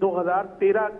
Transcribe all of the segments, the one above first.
2013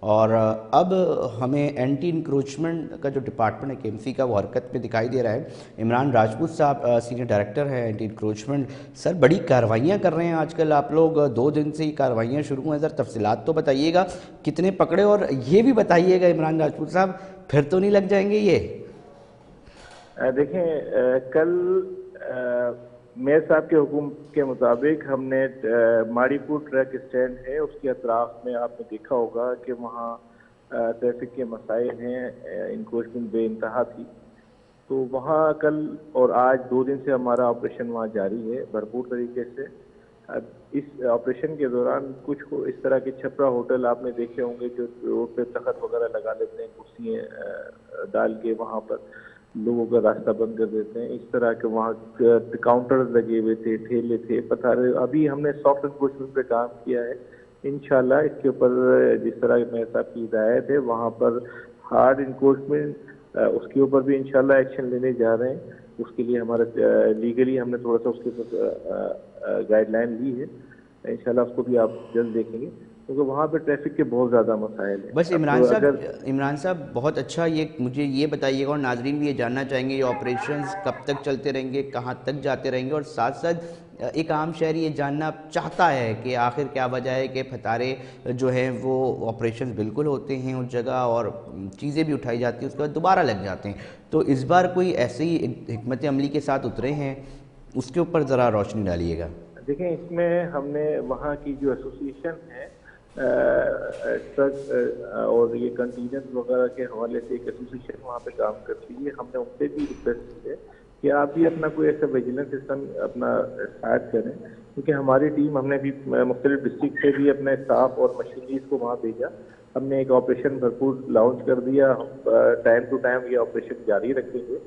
اور اب ہمیں اینٹی انکروچمنٹ کا جو ڈپارٹمنٹ ہے KMC کا وہ حرکت میں دکھائی دے رہا ہے۔ عمران راجپوت صاحب سینئر ڈائریکٹر ہیں اینٹی انکروچمنٹ، سر بڑی کارروائیاں کر رہے ہیں آج کل آپ لوگ، 2 دن سے ہی کارروائیاں شروع ہیں، سر تفصیلات تو بتائیے گا کتنے پکڑے، اور یہ بھی بتائیے گا عمران راجپوت صاحب پھر تو نہیں لگ جائیں گے یہ؟ دیکھیں کل میئر صاحب کے حکم کے مطابق ہم نے ماڑی پور ٹرک اسٹینڈ ہے اس کے اطراف میں آپ نے دیکھا ہوگا کہ وہاں ٹریفک کے مسائل ہیں، انکروچمنٹ بے انتہا تھی، تو وہاں کل اور آج 2 دن سے ہمارا آپریشن وہاں جاری ہے بھرپور طریقے سے۔ اب اس آپریشن کے دوران کچھ اس طرح کے چھپرا ہوٹل آپ نے دیکھے ہوں گے جو روڈ پہ تخت وغیرہ لگا لیتے ہیں، کرسیاں ڈال کے وہاں پر لوگوں کا راستہ بند کر دیتے ہیں، اس طرح کے وہاں کاؤنٹر لگے ہوئے تھے، ٹھیلے تھے، پتھارے۔ ابھی ہم نے سافٹ انکروچمنٹ پہ کام کیا ہے، انشاءاللہ اس کے اوپر جس طرح میرے صاحب کی ہدایت ہے وہاں پر ہارڈ انکروچمنٹ اس کے اوپر بھی انشاءاللہ ایکشن لینے جا رہے ہیں۔ اس کے لیے ہمارا لیگلی ہم نے تھوڑا سا اس کے اوپر گائیڈ لائن لی ہے، انشاءاللہ اس کو بھی آپ جلد دیکھیں گے کیونکہ وہاں پہ ٹریفک کے بہت زیادہ مسائل ہیں۔ بس عمران صاحب بہت اچھا، یہ مجھے یہ بتائیے گا اور ناظرین بھی یہ جاننا چاہیں گے یہ آپریشنز کب تک چلتے رہیں گے، کہاں تک جاتے رہیں گے، اور ساتھ ساتھ ایک عام شہری یہ جاننا چاہتا ہے کہ آخر کیا وجہ ہے کہ پھتارے جو ہیں وہ آپریشنز بالکل ہوتے ہیں اس جگہ اور چیزیں بھی اٹھائی جاتی ہیں اس کے بعد دوبارہ لگ جاتے ہیں، تو اس بار کوئی ایسی حکمت عملی کے ساتھ اترے ہیں اس کے اوپر ذرا روشنی ڈالیے گا۔ دیکھیں اس میں ہم نے وہاں کی جو ایسوسیشن ہے ٹرک اور یہ کنٹینر وغیرہ کے حوالے سے ایک ایسوسیشن وہاں پہ کام کرتی ہے، ہم نے ان سے بھی ریکویسٹ کی ہے کہ آپ بھی اپنا کوئی ایسا ویجیلنس سسٹم اپنا اسٹارٹ کریں، کیونکہ ہماری ٹیم ہم نے بھی مختلف ڈسٹرکٹ سے بھی اپنے اسٹاف اور مشینریز کو وہاں بھیجا، ہم نے ایک آپریشن بھرپور لانچ کر دیا، ہم ٹائم ٹو ٹائم یہ آپریشن جاری رکھیں گے،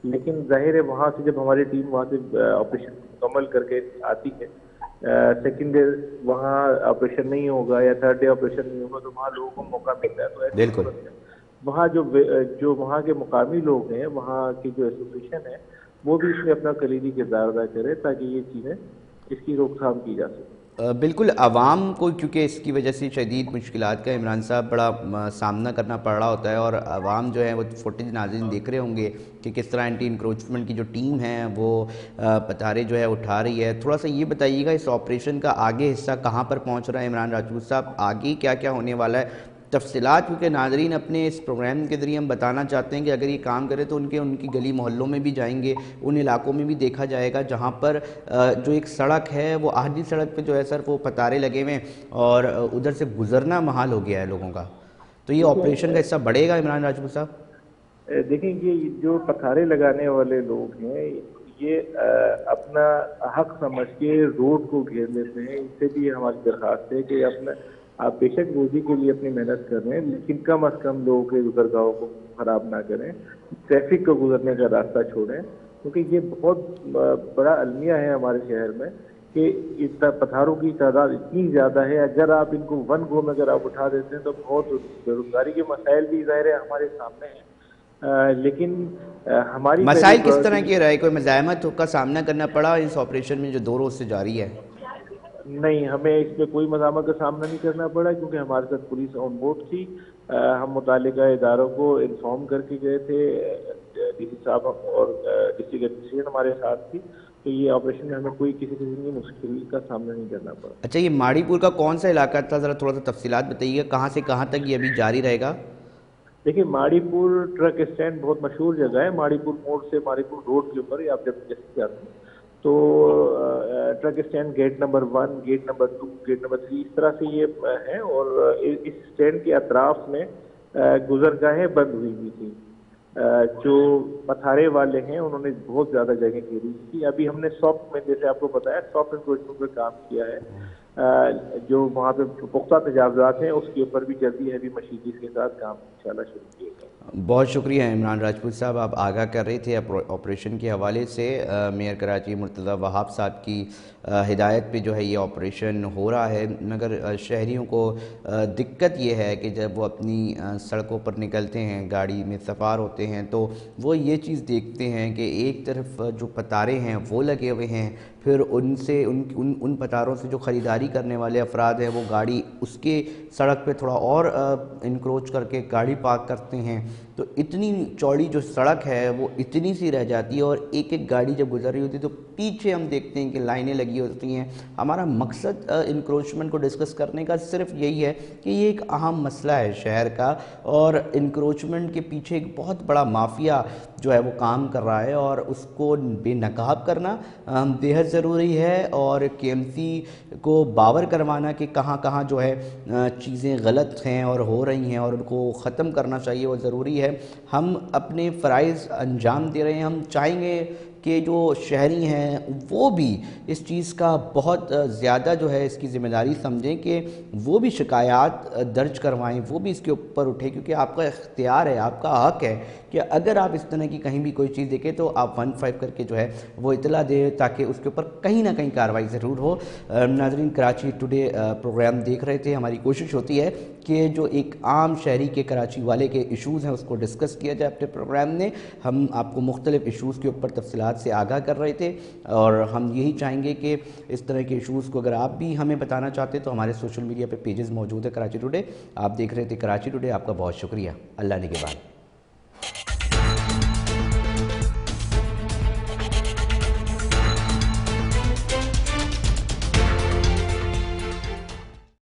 لیکن ظاہر ہے وہاں سے جب ہماری ٹیم وہاں سے آپریشن مکمل کر کے آتی ہے، سیکنڈ ڈے وہاں آپریشن نہیں ہوگا یا تھرڈ ڈے آپریشن نہیں ہوگا تو وہاں لوگوں کو موقع ملتا ہے، تو ایسی صورت میں وہاں جو وہاں کے مقامی لوگ ہیں، وہاں کی جو ایسوسیشن ہے وہ بھی اس میں اپنا کلیدی کردار ادا کرے تاکہ یہ چیزیں اس کی روک تھام کی جا سکے۔ بالکل، عوام کو کیونکہ اس کی وجہ سے شدید مشکلات کا عمران صاحب بڑا سامنا کرنا پڑ رہا ہوتا ہے، اور عوام جو ہے وہ فوٹیج ناظرین دیکھ رہے ہوں گے کہ کس طرح اینٹی انکروچمنٹ کی جو ٹیم ہے وہ پتھارے جو ہے اٹھا رہی ہے۔ تھوڑا سا یہ بتائیے گا اس آپریشن کا آگے حصہ کہاں پر پہنچ رہا ہے عمران راجپوت صاحب، آگے کیا کیا ہونے والا ہے تفصیلات، کیونکہ ناظرین اپنے اس پروگرام کے ذریعے ہم بتانا چاہتے ہیں کہ اگر یہ کام کرے تو ان کی گلی محلوں میں بھی جائیں گے، ان علاقوں میں بھی دیکھا جائے گا جہاں پر جو ایک سڑک ہے وہ آدھی سڑک پہ جو ہے سر وہ پتارے لگے ہوئے ہیں اور ادھر سے گزرنا محال ہو گیا ہے لوگوں کا، تو یہ آپریشن کا حصہ بڑھے گا عمران راجپوت صاحب؟ دیکھیں یہ جو پتھارے لگانے والے لوگ ہیں یہ اپنا حق سمجھ کے روڈ کو گھیر لیتے ہیں، ان سے بھی ہماری درخواست ہے کہ آپ بے شک روزی کے لیے اپنی محنت کر رہے ہیں لیکن کم از کم لوگوں کے گزرگاہوں کو خراب نہ کریں، ٹریفک کو گزرنے کا راستہ چھوڑیں، کیونکہ یہ بہت بڑا المیہ ہے ہمارے شہر میں کہ پتھاروں کی تعداد اتنی زیادہ ہے، اگر آپ ان کو ون گو میں اگر آپ اٹھا دیتے ہیں تو بہت بے روزگاری کے مسائل بھی ظاہر ہے ہمارے سامنے ہیں، لیکن ہماری مسائل کس طرح کے رہے؟ کوئی مزاحمت کا سامنا کرنا پڑا اس آپریشن میں جو 2 روز سے جاری ہے؟ نہیں، ہمیں اس میں کوئی مزاحمت کا سامنا نہیں کرنا پڑا کیونکہ ہمارے ساتھ پولیس آن بورڈ تھی، ہم متعلقہ اداروں کو انفارم کر کے گئے تھے، ڈی سی صاحب اور ڈسٹرکٹ ایڈمنسٹریشن ہمارے ساتھ تھی، تو یہ آپریشن میں ہمیں کوئی کسی قسم کی مشکل کا سامنا نہیں کرنا پڑا۔ اچھا، یہ ماڑی پور کا کون سا علاقہ تھا، ذرا تھوڑا سا تفصیلات بتائیے گا، کہاں سے کہاں تک یہ ابھی جاری رہے گا؟ دیکھیں ماڑی پور ٹرک اسٹینڈ بہت مشہور جگہ ہے، ماڑی پور موڑ سے ماڑی پور روڈ کے اوپر آپ جب جیسے جاتے ہیں تو truck stand gate number 1، gate number 2، gate number 3 اس طرح سے یہ ہے، اور اس اسٹینڈ کے اطراف میں گزرگاہیں بند ہوئی تھی، جو پتھارے والے ہیں انہوں نے بہت زیادہ جگہ گھیری تھی، ابھی ہم نے سافٹ میں جیسے آپ کو بتایا سافٹ انکروچمنٹ پہ کام کیا ہے، جو وہاں پہ پختہ تجاوزات ہیں اس کے اوپر بھی جلدی ہیوی مشینریز کے ساتھ کام انشاءاللہ شروع کیے گا۔ بہت شکریہ عمران راجپوت صاحب، آپ آگاہ کر رہے تھے آپریشن کے حوالے سے، میئر کراچی مرتضی وہاب صاحب کی ہدایت پہ جو ہے یہ آپریشن ہو رہا ہے، مگر شہریوں کو دقت یہ ہے کہ جب وہ اپنی سڑکوں پر نکلتے ہیں، گاڑی میں سفار ہوتے ہیں تو وہ یہ چیز دیکھتے ہیں کہ ایک طرف جو پتارے ہیں وہ لگے ہوئے ہیں، پھر ان پتاروں سے جو خریداری سواری کرنے والے افراد ہیں وہ گاڑی اس کے سڑک پہ تھوڑا اور انکروچ کر کے گاڑی پارک کرتے ہیں، تو اتنی چوڑی جو سڑک ہے وہ اتنی سی رہ جاتی ہے، اور ایک ایک گاڑی جب گزر رہی ہوتی ہے تو پیچھے ہم دیکھتے ہیں کہ لائنیں لگی ہوتی ہیں۔ ہمارا مقصد انکروچمنٹ کو ڈسکس کرنے کا صرف یہی ہے کہ یہ ایک اہم مسئلہ ہے شہر کا، اور انکروچمنٹ کے پیچھے ایک بہت بڑا مافیا جو ہے وہ کام کر رہا ہے، اور اس کو بے نقاب کرنا بےحد ضروری ہے، اور کے ایم سی کو باور کروانا کہ کہاں کہاں جو ہے چیزیں غلط ہیں اور ہو رہی ہیں اور ان کو ختم کرنا چاہیے، وہ ضروری ہے۔ ہم اپنے فرائض انجام دے رہے ہیں، ہم چاہیں گے کہ جو شہری ہیں وہ بھی اس چیز کا بہت زیادہ جو ہے اس کی ذمہ داری سمجھیں کہ وہ بھی شکایات درج کروائیں، وہ بھی اس کے اوپر اٹھیں، کیونکہ آپ کا اختیار ہے، آپ کا حق ہے کہ اگر آپ اس طرح کی کہیں بھی کوئی چیز دیکھیں تو آپ 15 کر کے جو ہے وہ اطلاع دیں، تاکہ اس کے اوپر کہیں نہ کہیں کارروائی ضرور ہو۔ ناظرین، کراچی ٹوڈے پروگرام دیکھ رہے تھے، ہماری کوشش ہوتی ہے کہ جو ایک عام شہری کے کراچی والے کے ایشوز ہیں اس کو ڈسکس کیا جائے اپنے پروگرام میں۔ ہم آپ کو مختلف ایشوز کے اوپر تفصیلات سے آگاہ کر رہے تھے، اور ہم یہی چاہیں گے کہ اس طرح کے ایشوز کو اگر آپ بھی ہمیں بتانا چاہتے تو ہمارے سوشل میڈیا پہ پیجز موجود ہے کراچی ٹوڈے، آپ دیکھ رہے تھے کراچی ٹوڈے۔ آپ کا بہت شکریہ، اللہ نگہبان۔